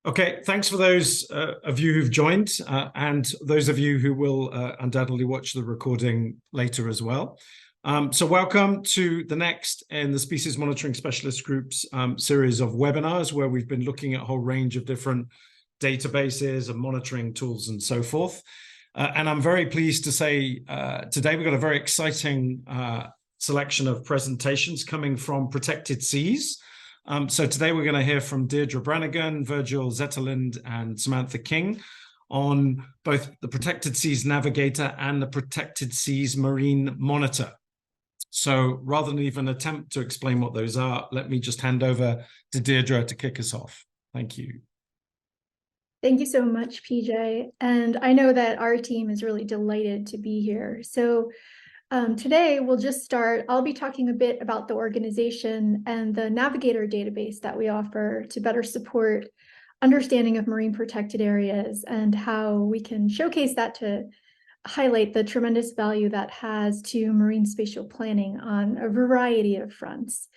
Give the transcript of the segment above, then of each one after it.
Okay, thanks for those of you who've joined and those of you who will undoubtedly watch the recording later as well. So welcome to the next in the Species Monitoring Specialist Group's series of webinars, where we've been looking at a whole range of different databases and monitoring tools and so forth. And I'm very pleased to say today we've got a very exciting selection of presentations coming from ProtectedSeas. So today we're going to hear from Deirdre Brannigan, Virgil Zetterlund, and Samantha King on both the ProtectedSeas Navigator and the ProtectedSeas Marine Monitor. So rather than even attempt to explain what those are, let me just hand over to Deirdre to kick us off. Thank you. Thank you so much, PJ. And I know that our team is really delighted to be here. So today we'll just start. I'll be talking a bit about the organization and the Navigator database that we offer to better support understanding of marine protected areas and how we can showcase that to highlight the tremendous value that has to marine spatial planning on a variety of fronts.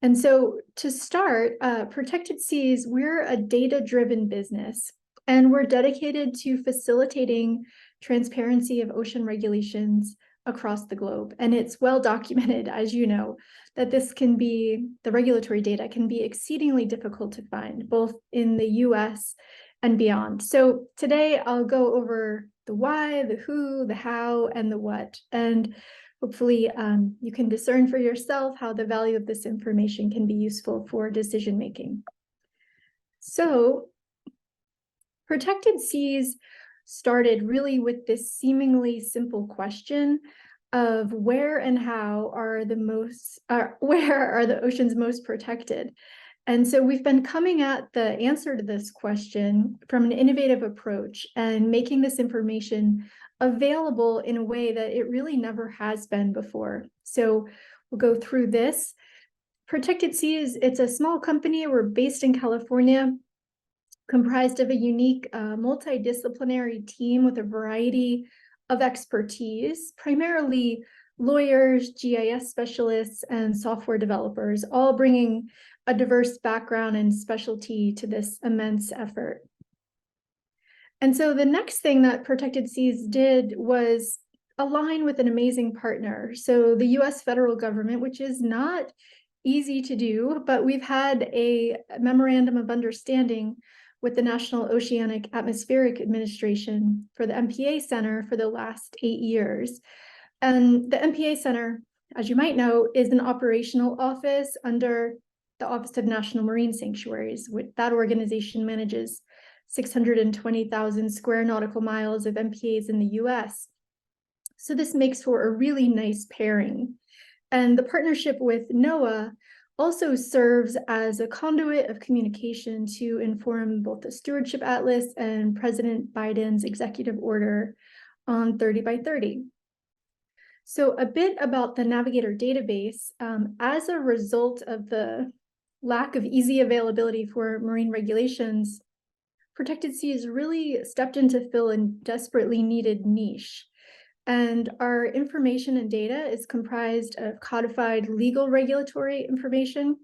And so to start, ProtectedSeas, we're a data-driven business, and we're dedicated to facilitating transparency of ocean regulations across the globe. And it's well documented, as you know, that the regulatory data can be exceedingly difficult to find, both in the US and beyond. So today I'll go over the why, the who, the how, and the what. And hopefully you can discern for yourself how the value of this information can be useful for decision making. So ProtectedSeas started really with this seemingly simple question of where and how are the oceans most protected? And so we've been coming at the answer to this question from an innovative approach and making this information available in a way that it really never has been before. So we'll go through this. ProtectedSeas, it's a small company. We're based in California, comprised of a unique multidisciplinary team with a variety of expertise, primarily lawyers, GIS specialists, and software developers, all bringing a diverse background and specialty to this immense effort. And so the next thing that ProtectedSeas did was align with an amazing partner. So the US federal government, which is not easy to do, but we've had a memorandum of understanding with the National Oceanic Atmospheric Administration for the MPA Center for the last 8 years. And the MPA Center, as you might know, is an operational office under the Office of National Marine Sanctuaries. That organization manages 620,000 square nautical miles of MPAs in the US. So this makes for a really nice pairing. And the partnership with NOAA also serves as a conduit of communication to inform both the Stewardship Atlas and President Biden's executive order on 30 by 30. So a bit about the Navigator database. As a result of the lack of easy availability for marine regulations, ProtectedSeas really stepped in to fill a desperately needed niche. And our information and data is comprised of codified legal regulatory information.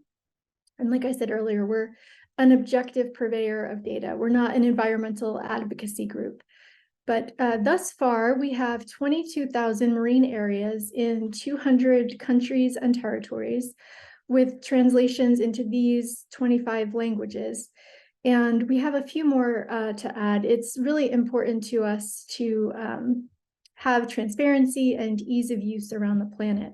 And like I said earlier, we're an objective purveyor of data. We're not an environmental advocacy group. But thus far, we have 22,000 marine areas in 200 countries and territories, with translations into these 25 languages. And we have a few more to add. It's really important to us to have transparency and ease of use around the planet.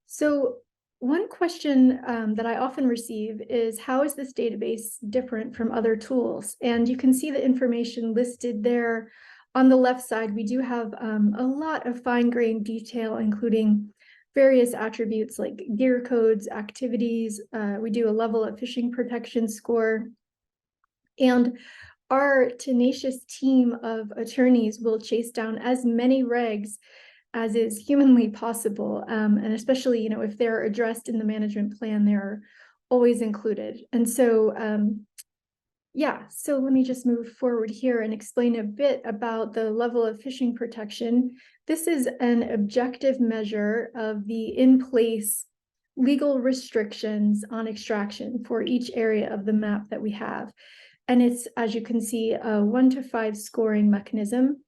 So one question that I often receive is, how is this database different from other tools? And you can see the information listed there on the left side. We do have a lot of fine-grained detail, including various attributes like gear codes, activities. We do a level of fishing protection score. And our tenacious team of attorneys will chase down as many regs as is humanly possible. And especially, if they're addressed in the management plan, they're always included. And so, so let me just move forward here and explain a bit about the level of fishing protection. This is an objective measure of the in-place legal restrictions on extraction for each area of the map that we have. And it's, as you can see, a 1 to 5 scoring mechanism.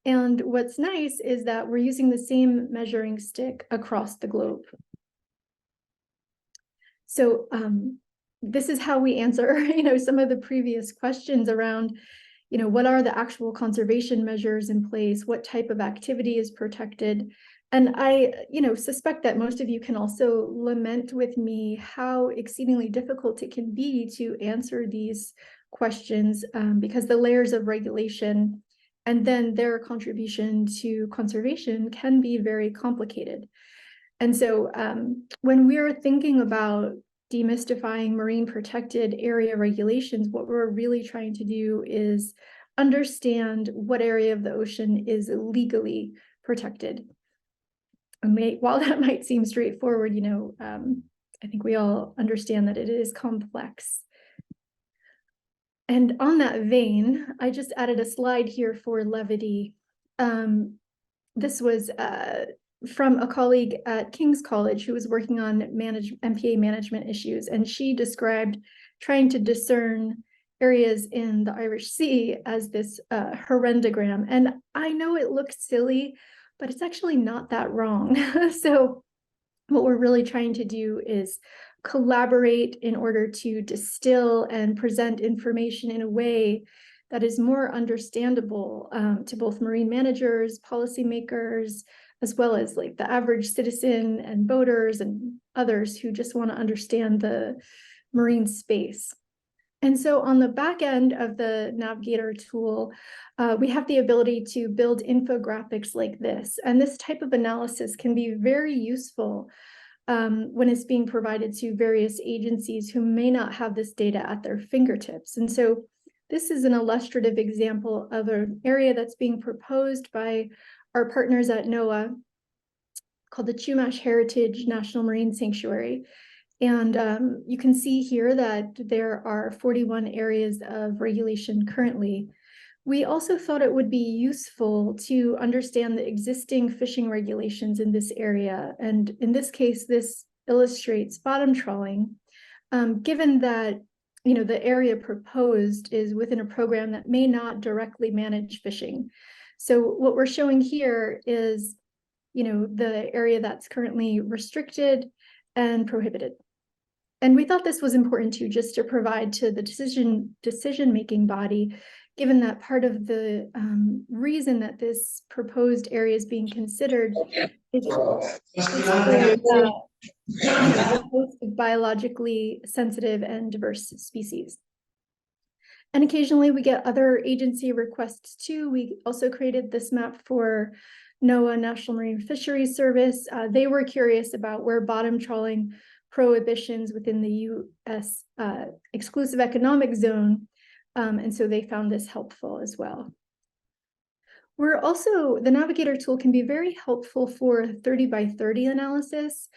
And what's nice is that we're using the same measuring stick across the globe. So this is how we answer, some of the previous questions around, what are the actual conservation measures in place? What type of activity is protected? And I, suspect that most of you can also lament with me how exceedingly difficult it can be to answer these questions because the layers of regulation and then their contribution to conservation can be very complicated. And so when we're thinking about demystifying marine protected area regulations, what we're really trying to do is understand what area of the ocean is legally protected. And while that might seem straightforward, I think we all understand that it is complex. And on that vein, I just added a slide here for levity. This was from a colleague at King's College who was working on MPA management issues, and she described trying to discern areas in the Irish Sea as this horrendogram. And I know it looks silly, but it's actually not that wrong. So what we're really trying to do is collaborate in order to distill and present information in a way that is more understandable to both marine managers, policymakers, as well as like the average citizen and boaters and others who just want to understand the marine space. And so on the back end of the Navigator tool, we have the ability to build infographics like this. And this type of analysis can be very useful when it's being provided to various agencies who may not have this data at their fingertips. And so this is an illustrative example of an area that's being proposed by our partners at NOAA called the Chumash Heritage National Marine Sanctuary. And you can see here that there are 41 areas of regulation currently. We also thought it would be useful to understand the existing fishing regulations in this area. And in this case, this illustrates bottom trawling, given that the area proposed is within a program that may not directly manage fishing. So what we're showing here is, the area that's currently restricted and prohibited. And we thought this was important too, just to provide to the decision-making body, given that part of the reason that this proposed area is being considered is the host of biologically sensitive and diverse species. And occasionally we get other agency requests too. We also created this map for NOAA National Marine Fisheries Service. They were curious about where bottom trawling prohibitions within the U.S. Exclusive Economic Zone, and so they found this helpful as well. The Navigator tool can be very helpful for 30 by 30 analysis.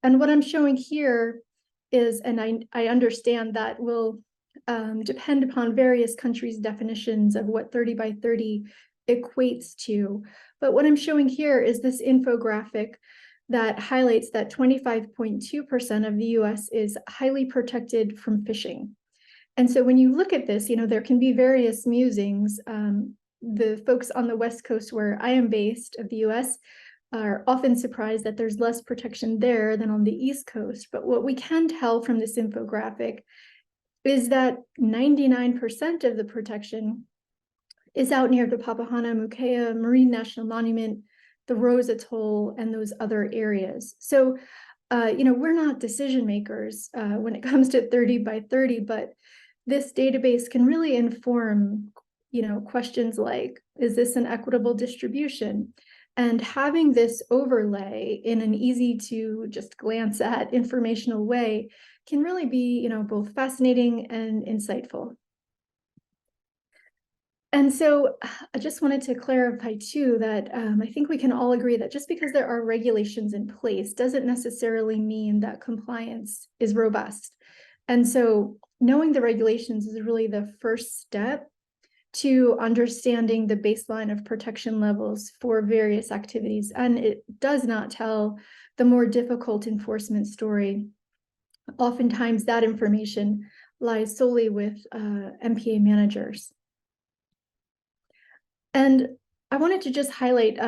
And what I'm showing here is, and I understand that will depend upon various countries' definitions of what 30 by 30 equates to. But what I'm showing here is this infographic that highlights that 25.2% of the US is highly protected from fishing. And so when you look at this, there can be various musings. The folks on the West Coast where I am based of the US are often surprised that there's less protection there than on the East Coast. But what we can tell from this infographic is that 99% of the protection is out near the Papahanaumoukea Marine National Monument, the Rose Atoll, and those other areas. So, we're not decision makers when it comes to 30 by 30, but this database can really inform, questions like, is this an equitable distribution? And having this overlay in an easy to just glance at informational way can really be, both fascinating and insightful. And so I just wanted to clarify too that I think we can all agree that just because there are regulations in place doesn't necessarily mean that compliance is robust. And so knowing the regulations is really the first step to understanding the baseline of protection levels for various activities. And it does not tell the more difficult enforcement story. Oftentimes that information lies solely with MPA managers. And I wanted to just highlight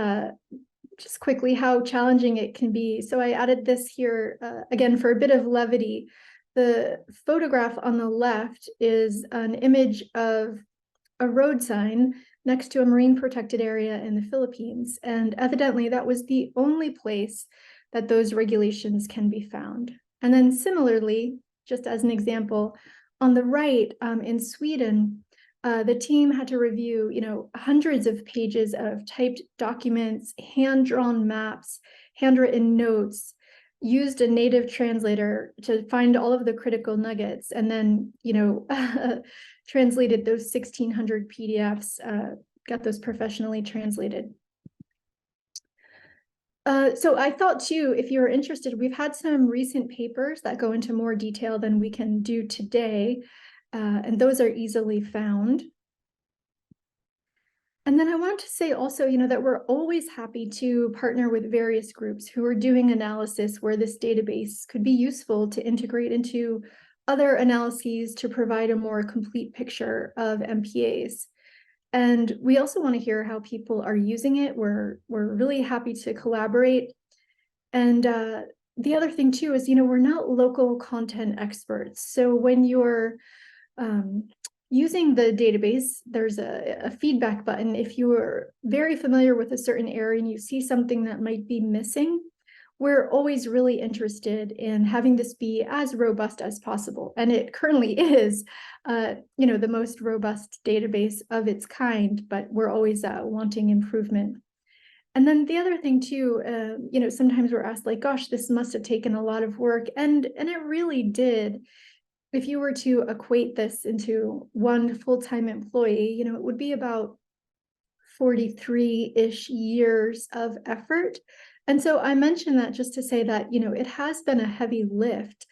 just quickly how challenging it can be. So I added this here again for a bit of levity. The photograph on the left is an image of a road sign next to a marine protected area in the Philippines. And evidently that was the only place that those regulations can be found. And then similarly, just as an example, on the right in Sweden, the team had to review, hundreds of pages of typed documents, hand-drawn maps, handwritten notes, used a native translator to find all of the critical nuggets, and then, translated those 1,600 PDFs, got those professionally translated. So I thought too, if you're interested, we've had some recent papers that go into more detail than we can do today, and those are easily found. And then I want to say also, that we're always happy to partner with various groups who are doing analysis where this database could be useful to integrate into other analyses to provide a more complete picture of MPAs. And we also want to hear how people are using it. We're really happy to collaborate. And the other thing too is, we're not local content experts. So when you're using the database, there's a feedback button. If you are very familiar with a certain area and you see something that might be missing, we're always really interested in having this be as robust as possible. And it currently is, the most robust database of its kind, but we're always wanting improvement. And then the other thing too, sometimes we're asked like, gosh, this must have taken a lot of work. And it really did. If you were to equate this into one full-time employee, it would be about 43-ish years of effort. And so I mentioned that just to say that, it has been a heavy lift.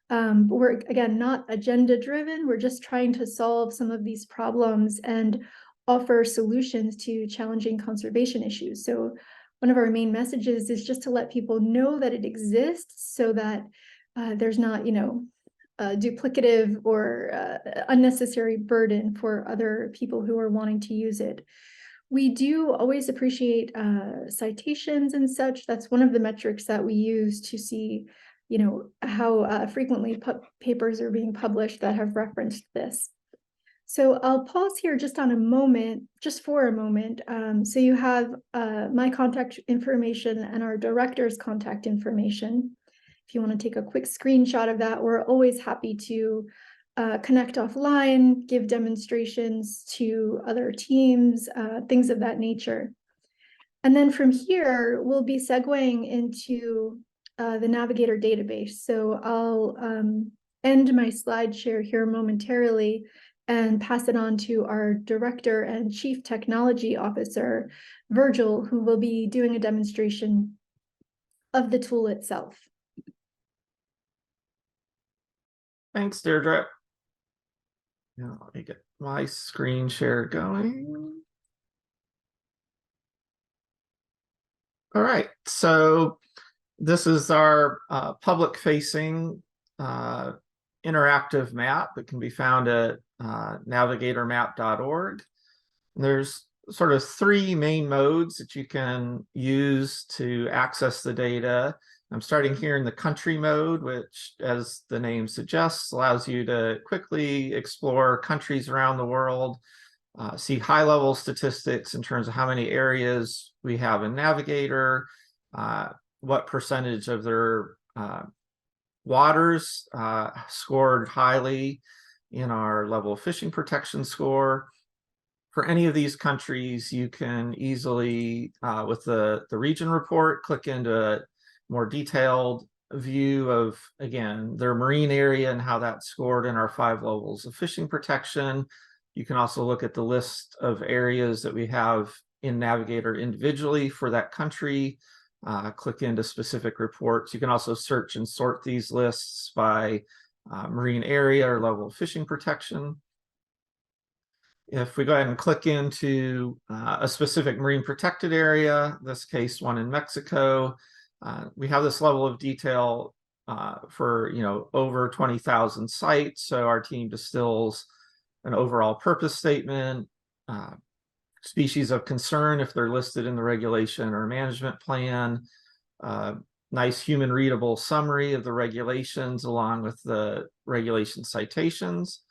But we're, again, not agenda driven. We're just trying to solve some of these problems and offer solutions to challenging conservation issues. So one of our main messages is just to let people know that it exists so that there's not, duplicative or unnecessary burden for other people who are wanting to use it. We do always appreciate citations and such. That's one of the metrics that we use to see, how frequently papers are being published that have referenced this. So I'll pause here just for a moment. So you have my contact information and our director's contact information. If you want to take a quick screenshot of that, we're always happy to connect offline, give demonstrations to other teams, things of that nature. And then from here, we'll be segueing into the Navigator database. So I'll end my slide share here momentarily and pass it on to our Director and Chief Technology Officer, Virgil, who will be doing a demonstration of the tool itself. Thanks, Deirdre. Now let me get my screen share going. All right, so this is our public-facing interactive map that can be found at navigatormap.org. There's sort of three main modes that you can use to access the data. I'm starting here in the country mode, which, as the name suggests, allows you to quickly explore countries around the world, see high-level statistics in terms of how many areas we have in Navigator, what percentage of their waters scored highly in our level of fishing protection score. For any of these countries, you can easily, with the region report, click into a more detailed view of, again, their marine area and how that scored in our 5 levels of fishing protection. You can also look at the list of areas that we have in Navigator individually for that country, click into specific reports. You can also search and sort these lists by marine area or level of fishing protection. If we go ahead and click into a specific marine protected area, in this case, one in Mexico, we have this level of detail for, over 20,000 sites. So our team distills an overall purpose statement, species of concern if they're listed in the regulation or management plan, nice human readable summary of the regulations along with the regulation citations.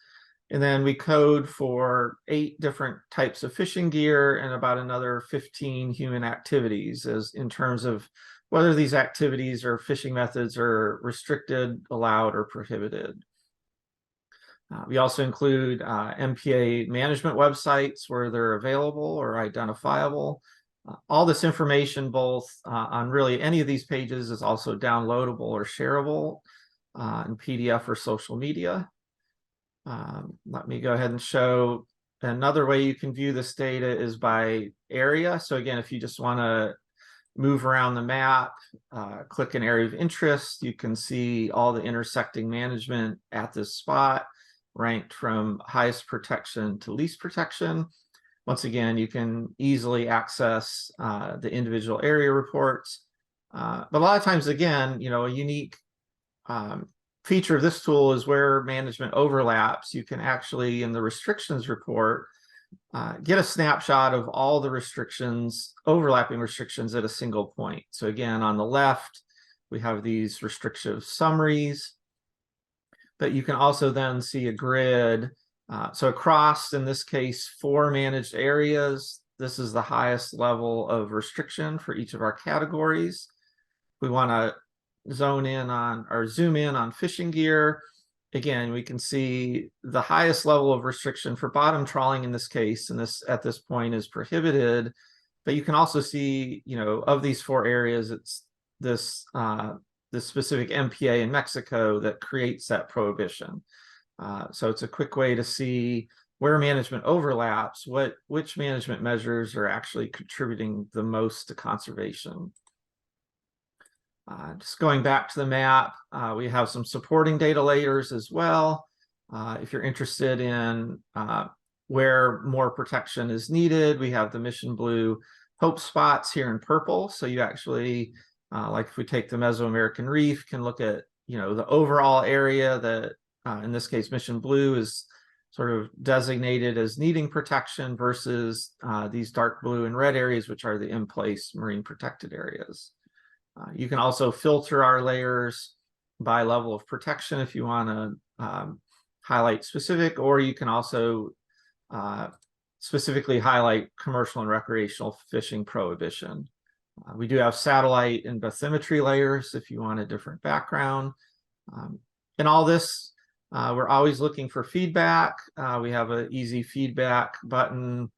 And then we code for 8 different types of fishing gear and about another 15 human activities, as in terms of whether these activities or fishing methods are restricted, allowed, or prohibited. We also include MPA management websites where they're available or identifiable. All this information, both on really any of these pages, is also downloadable or shareable in PDF or social media. Let me go ahead and show another way you can view this data is by area. So again, if you just want to move around the map, click an area of interest, you can see all the intersecting management at this spot, ranked from highest protection to least protection. Once again, you can easily access the individual area reports. But a lot of times, again, a unique feature of this tool is where management overlaps. You can actually, in the restrictions report, get a snapshot of all the restrictions, overlapping restrictions at a single point. So again, on the left, we have these restrictive summaries, but you can also then see a grid. So across, in this case, 4 managed areas, this is the highest level of restriction for each of our categories. We want to zone in on or zoom in on fishing gear. Again, we can see the highest level of restriction for bottom trawling in this case, and this at this point is prohibited. But you can also see, of these 4 areas, it's this this specific MPA in Mexico that creates that prohibition. So it's a quick way to see where management overlaps, which management measures are actually contributing the most to conservation. Just going back to the map, we have some supporting data layers as well. If you're interested in where more protection is needed, we have the Mission Blue hope spots here in purple. So you actually, like if we take the Mesoamerican Reef, can look at, the overall area that, in this case, Mission Blue is sort of designated as needing protection versus these dark blue and red areas, which are the in-place marine protected areas. You can also filter our layers by level of protection if you want to highlight specific, or you can also specifically highlight commercial and recreational fishing prohibition. We do have satellite and bathymetry layers if you want a different background. In all this, we're always looking for feedback. We have an easy feedback button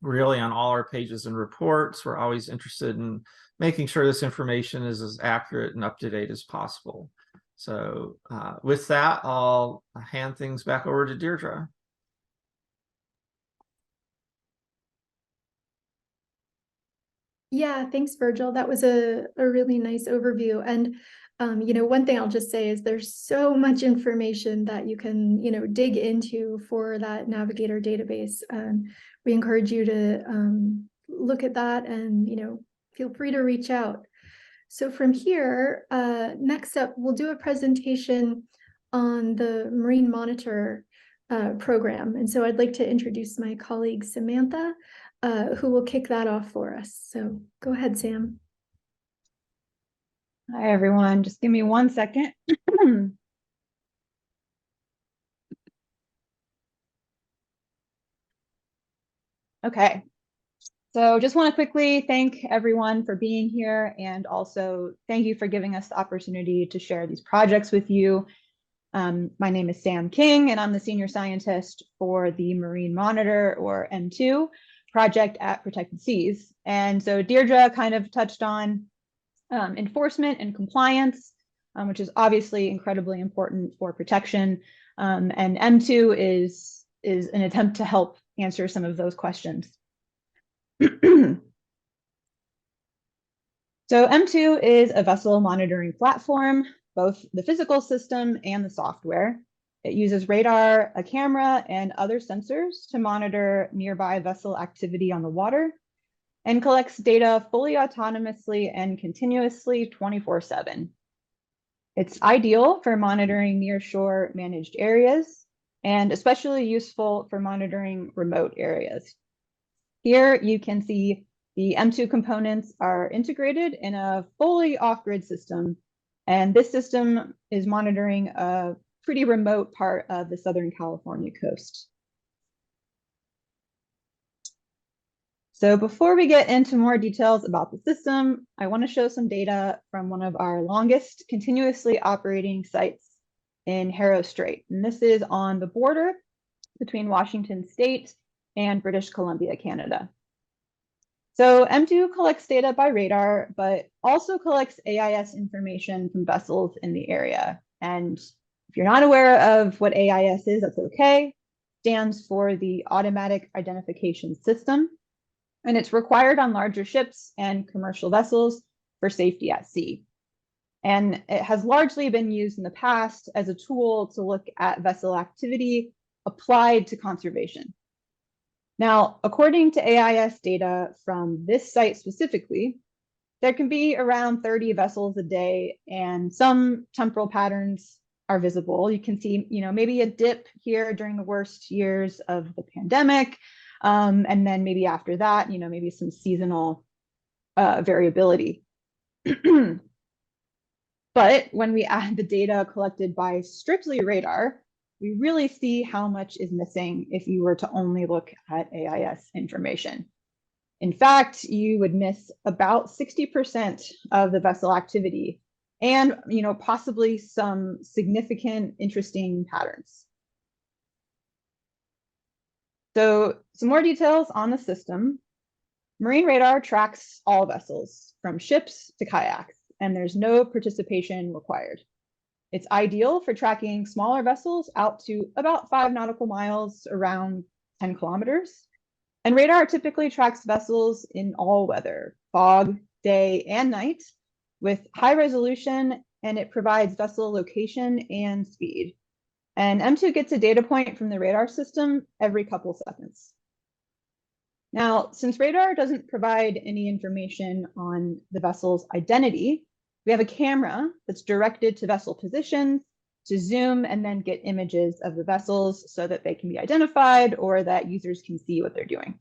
really on all our pages and reports. We're always interested in making sure this information is as accurate and up to date as possible. So with that, I'll hand things back over to Deirdre. Yeah, thanks, Virgil. That was a really nice overview. And, one thing I'll just say is there's so much information that you can, dig into for that Navigator database. We encourage you to look at that and, feel free to reach out. So from here, next up, we'll do a presentation on the Marine Monitor program. And so I'd like to introduce my colleague, Samantha, who will kick that off for us. So go ahead, Sam. Hi, everyone. Just give me 1 second. Okay. So just want to quickly thank everyone for being here, and also thank you for giving us the opportunity to share these projects with you. My name is Sam King, and I'm the senior scientist for the Marine Monitor, or M2, project at ProtectedSeas. And so Deirdre kind of touched on enforcement and compliance, which is obviously incredibly important for protection. And M2 is an attempt to help answer some of those questions. So M2 is a vessel monitoring platform, both the physical system and the software. It uses radar, a camera, and other sensors to monitor nearby vessel activity on the water, and collects data fully autonomously and continuously 24/7. It's ideal for monitoring nearshore managed areas and especially useful for monitoring remote areas. Here you can see the M2 components are integrated in a fully off-grid system, and this system is monitoring a pretty remote part of the Southern California coast. So before we get into more details about the system, I want to show some data from one of our longest continuously operating sites in Harrow Strait. And this is on the border between Washington State and British Columbia, Canada. So M2 collects data by radar, but also collects AIS information from vessels in the area. And if you're not aware of what AIS is, that's okay. It stands for the Automatic Identification System, and it's required on larger ships and commercial vessels for safety at sea. And it has largely been used in the past as a tool to look at vessel activity applied to conservation. Now, according to AIS data from this site specifically, there can be around 30 vessels a day, and some temporal patterns are visible. You can see, maybe a dip here during the worst years of the pandemic, and then maybe after that, maybe some seasonal variability. But when we add the data collected by strictly radar, we really see how much is missing if you were to only look at AIS information. In fact, you would miss about 60% of the vessel activity and, possibly some significant interesting patterns. So some more details on the system. Marine radar tracks all vessels from ships to kayaks, and there's no participation required. It's ideal for tracking smaller vessels out to about 5 nautical miles, around 10 kilometers. And radar typically tracks vessels in all weather, fog, day, and night, with high resolution, and it provides vessel location and speed. And M2 gets a data point from the radar system every couple seconds. Now, since radar doesn't provide any information on the vessel's identity, we have a camera that's directed to vessel positions to zoom and then get images of the vessels so that they can be identified or that users can see what they're doing.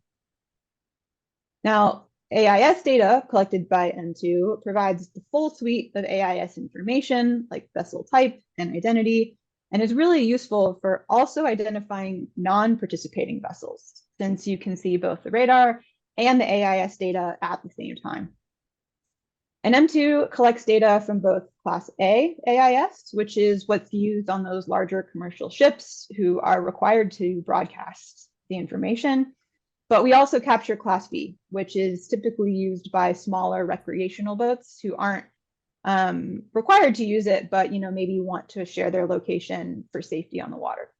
Now, AIS data collected by M2 provides the full suite of AIS information like vessel type and identity, and is really useful for also identifying non-participating vessels, since you can see both the radar and the AIS data at the same time. And M2 collects data from both Class A AIS, which is what's used on those larger commercial ships who are required to broadcast the information. But we also capture Class B, which is typically used by smaller recreational boats who aren't required to use it, but maybe want to share their location for safety on the water.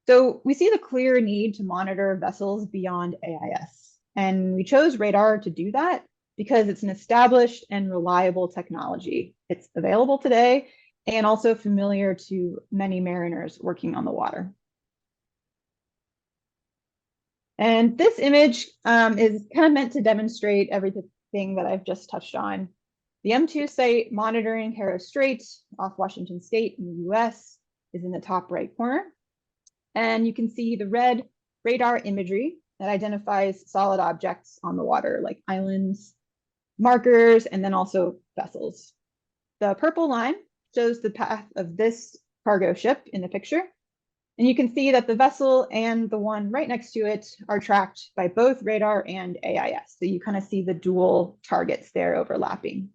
So we see the clear need to monitor vessels beyond AIS, and we chose radar to do that because it's an established and reliable technology. It's available today and also familiar to many mariners working on the water. And this image is kind of meant to demonstrate everything that I've just touched on. The M2 site monitoring Harrow Strait off Washington State in the US is in the top right corner. And you can see the red radar imagery that identifies solid objects on the water, like islands, markers, and then also vessels. The purple line shows the path of this cargo ship in the picture. And you can see that the vessel and the one right next to it are tracked by both radar and AIS. So you kind of see the dual targets there overlapping.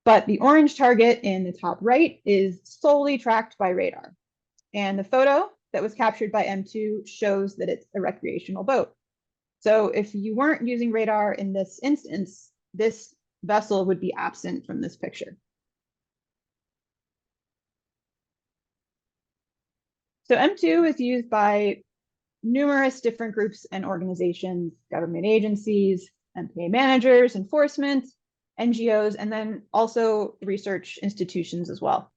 But the orange target in the top right is solely tracked by radar. And the photo that was captured by M2 shows that it's a recreational boat. So if you weren't using radar in this instance, this vessel would be absent from this picture. So M2 is used by numerous different groups and organizations, government agencies, MPA managers, enforcement, NGOs, and then also research institutions as well.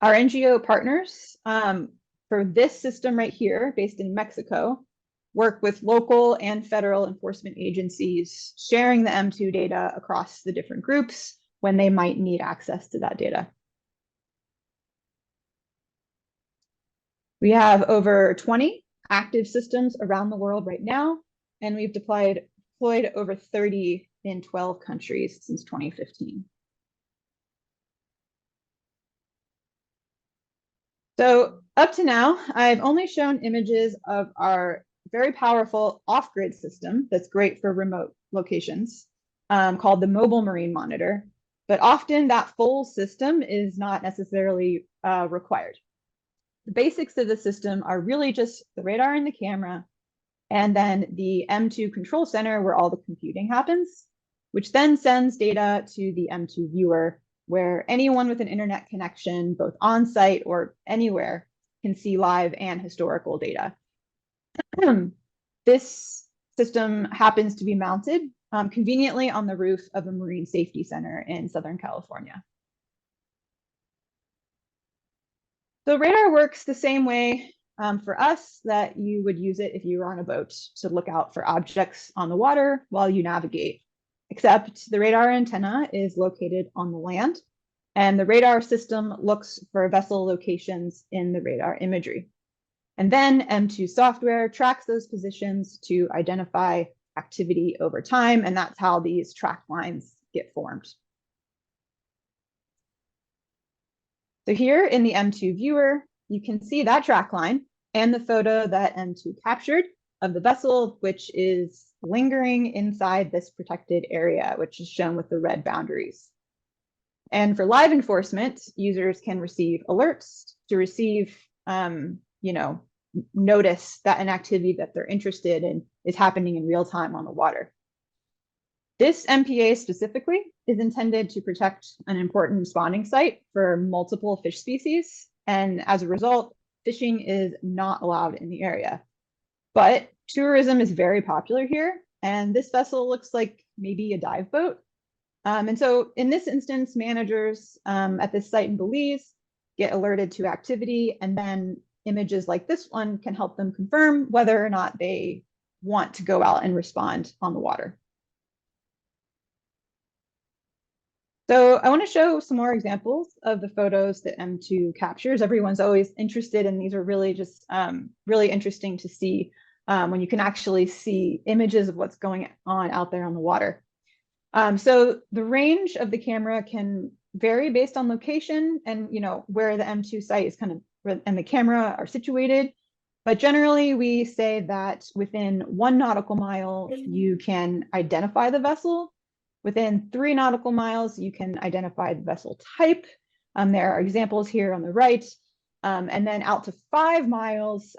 Our NGO partners for this system right here, based in Mexico, work with local and federal enforcement agencies, sharing the M2 data across the different groups when they might need access to that data. We have over 20 active systems around the world right now, and we've deployed over 30 in 12 countries since 2015. So up to now, I've only shown images of our very powerful off-grid system that's great for remote locations, called the Mobile Marine Monitor. But often that full system is not necessarily required. The basics of the system are really just the radar and the camera, and then the M2 control center where all the computing happens, which then sends data to the M2 viewer, where anyone with an internet connection, both on-site or anywhere, can see live and historical data. This system happens to be mounted conveniently on the roof of a marine safety center in Southern California. So radar works the same way for us that you would use it if you were on a boat to look out for objects on the water while you navigate, except the radar antenna is located on the land, and the radar system looks for vessel locations in the radar imagery. And then M2 software tracks those positions to identify activity over time, and that's how these track lines get formed. So here in the M2 viewer, you can see that track line and the photo that M2 captured of the vessel, which is lingering inside this protected area, which is shown with the red boundaries. And for live enforcement, users can receive alerts to receive, notice that an activity that they're interested in is happening in real time on the water. This MPA specifically is intended to protect an important spawning site for multiple fish species. And as a result, fishing is not allowed in the area. But tourism is very popular here. And this vessel looks like maybe a dive boat. And so in this instance, managers at this site in Belize get alerted to activity, and then images like this one can help them confirm whether or not they want to go out and respond on the water. So I want to show some more examples of the photos that M2 captures. Everyone's always interested, and these are really just really interesting to see when you can actually see images of what's going on out there on the water. So the range of the camera can vary based on location and where the M2 site is and the camera are situated. But generally, we say that within 1 nautical mile, you can identify the vessel. Within 3 nautical miles, you can identify the vessel type. There are examples here on the right. And then out to 5 miles,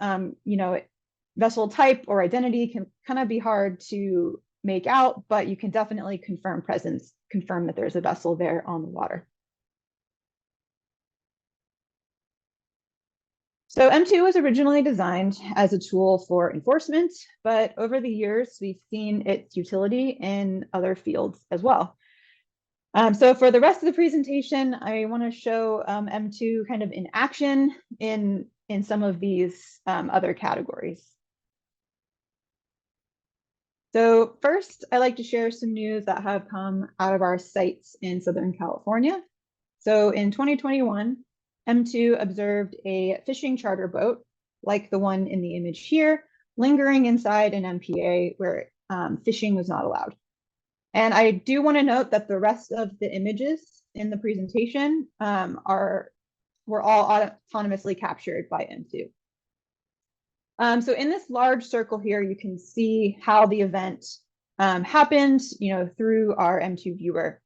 vessel type or identity can kind of be hard to make out, but you can definitely confirm presence, confirm that there's a vessel there on the water. So M2 was originally designed as a tool for enforcement, but over the years, we've seen its utility in other fields as well. So for the rest of the presentation, I want to show M2 kind of in action in some of these other categories. So first, I'd like to share some news that have come out of our sites in Southern California. So in 2021, M2 observed a fishing charter boat, like the one in the image here, lingering inside an MPA where fishing was not allowed. And I do want to note that the rest of the images in the presentation were all autonomously captured by M2. So in this large circle here, you can see how the event happened, through our M2 viewer.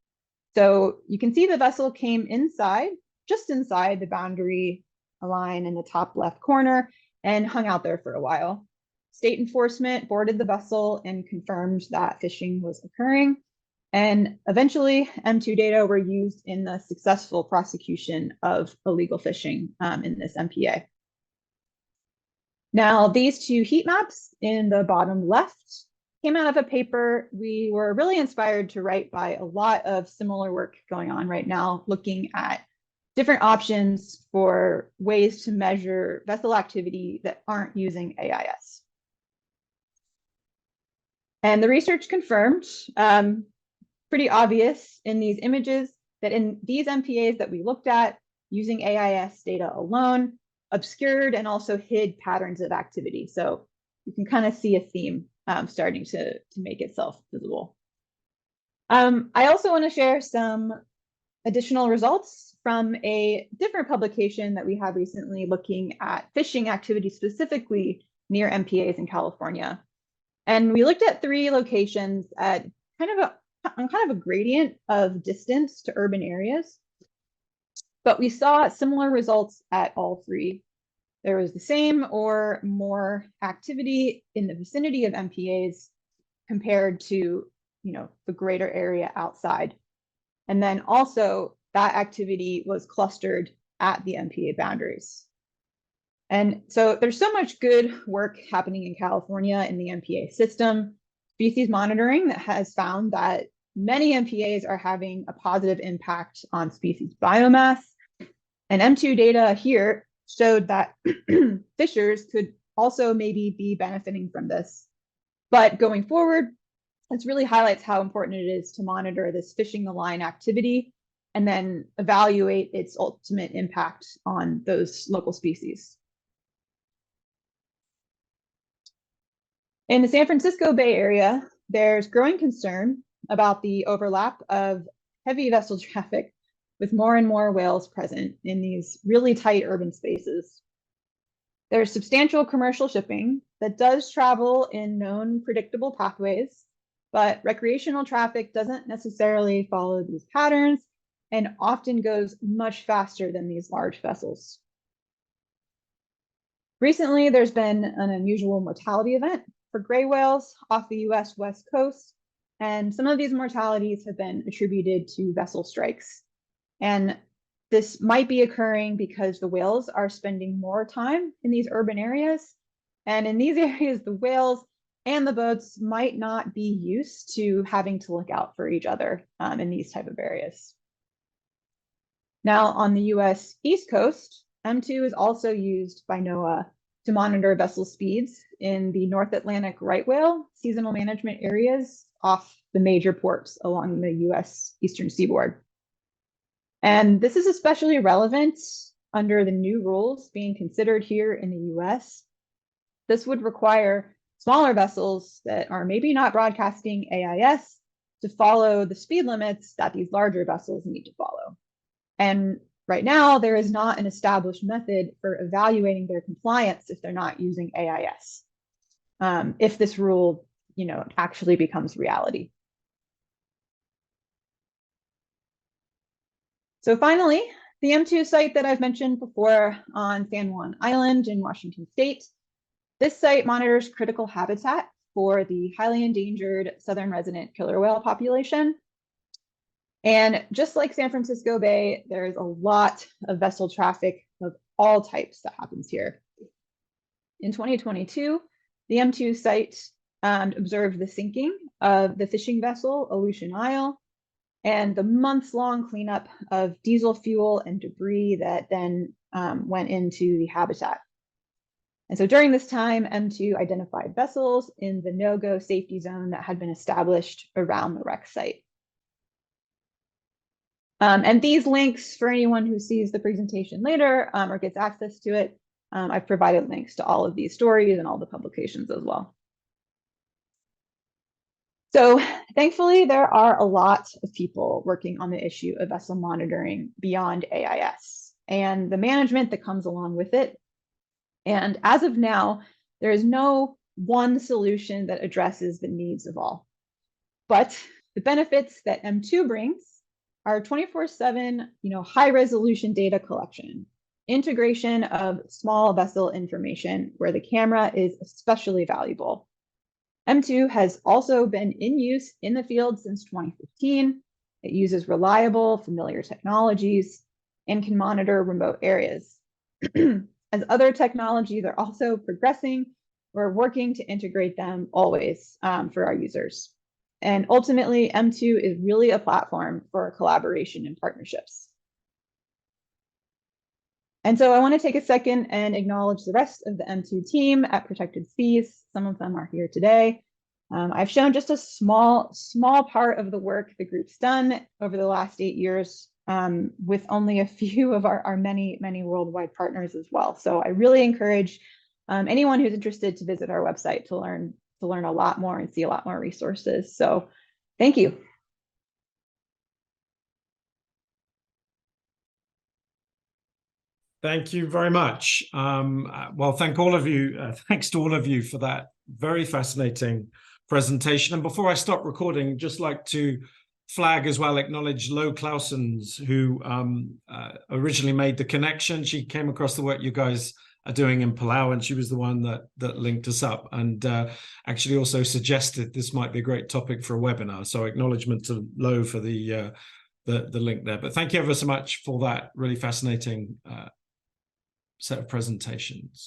So you can see the vessel came inside, just inside the boundary line in the top left corner, and hung out there for a while. State enforcement boarded the vessel and confirmed that fishing was occurring. And eventually, M2 data were used in the successful prosecution of illegal fishing in this MPA. Now, these 2 heat maps in the bottom left came out of a paper we were really inspired to write by a lot of similar work going on right now, looking at different options for ways to measure vessel activity that aren't using AIS. And the research confirmed, pretty obvious in these images, that in these MPAs that we looked at, using AIS data alone, obscured and also hid patterns of activity. So you can kind of see a theme starting to make itself visible. I also want to share some additional results from a different publication that we had recently looking at fishing activity specifically near MPAs in California. And we looked at 3 locations at kind of a gradient of distance to urban areas, but we saw similar results at all 3. There was the same or more activity in the vicinity of MPAs compared to, the greater area outside. And then also that activity was clustered at the MPA boundaries. And so there's so much good work happening in California in the MPA system. Species monitoring that has found that many MPAs are having a positive impact on species biomass. And M2 data here showed that fishers could also maybe be benefiting from this. But going forward, this really highlights how important it is to monitor this fishing the line activity and then evaluate its ultimate impact on those local species. In the San Francisco Bay Area, there's growing concern about the overlap of heavy vessel traffic with more and more whales present in these really tight urban spaces. There's substantial commercial shipping that does travel in known predictable pathways, but recreational traffic doesn't necessarily follow these patterns and often goes much faster than these large vessels. Recently, there's been an unusual mortality event for gray whales off the US West Coast, and some of these mortalities have been attributed to vessel strikes. And this might be occurring because the whales are spending more time in these urban areas. And in these areas, the whales and the boats might not be used to having to look out for each other in these type of areas. Now, on the US East Coast, M2 is also used by NOAA to monitor vessel speeds in the North Atlantic right whale seasonal management areas off the major ports along the US eastern seaboard. And this is especially relevant under the new rules being considered here in the US. This would require smaller vessels that are maybe not broadcasting AIS to follow the speed limits that these larger vessels need to follow. And right now, there is not an established method for evaluating their compliance if they're not using AIS. If this rule, actually becomes reality. So finally, the M2 site that I've mentioned before on San Juan Island in Washington State. This site monitors critical habitat for the highly endangered southern resident killer whale population. And just like San Francisco Bay, there's a lot of vessel traffic of all types that happens here. In 2022, the M2 site observed the sinking of the fishing vessel Aleutian Isle and the months-long cleanup of diesel fuel and debris that then went into the habitat. And so during this time, M2 identified vessels in the no-go safety zone that had been established around the wreck site. And these links, for anyone who sees the presentation later or gets access to it, I've provided links to all of these stories and all the publications as well. So thankfully, there are a lot of people working on the issue of vessel monitoring beyond AIS and the management that comes along with it. And as of now, there is no one solution that addresses the needs of all. But the benefits that M2 brings are 24/7, high-resolution data collection, integration of small vessel information where the camera is especially valuable. M2 has also been in use in the field since 2015. It uses reliable, familiar technologies and can monitor remote areas. As other technologies are also progressing, we're working to integrate them always for our users. And ultimately, M2 is really a platform for collaboration and partnerships. And so I want to take a second and acknowledge the rest of the M2 team at Protected Seas. Some of them are here today. I've shown just a small part of the work the group's done over the last 8 years, with only a few of our many, many worldwide partners as well. So I really encourage anyone who's interested to visit our website to learn a lot more and see a lot more resources. So thank you. Thank you very much. Well, thanks to all of you for that very fascinating presentation. And before I stop recording, just like to flag as well, acknowledge Lo Clausens, who originally made the connection. She came across the work you guys are doing in Palau, and she was the one that linked us up, and actually also suggested this might be a great topic for a webinar. So acknowledgement to Lo for the link there. But thank you ever so much for that really fascinating set of presentations.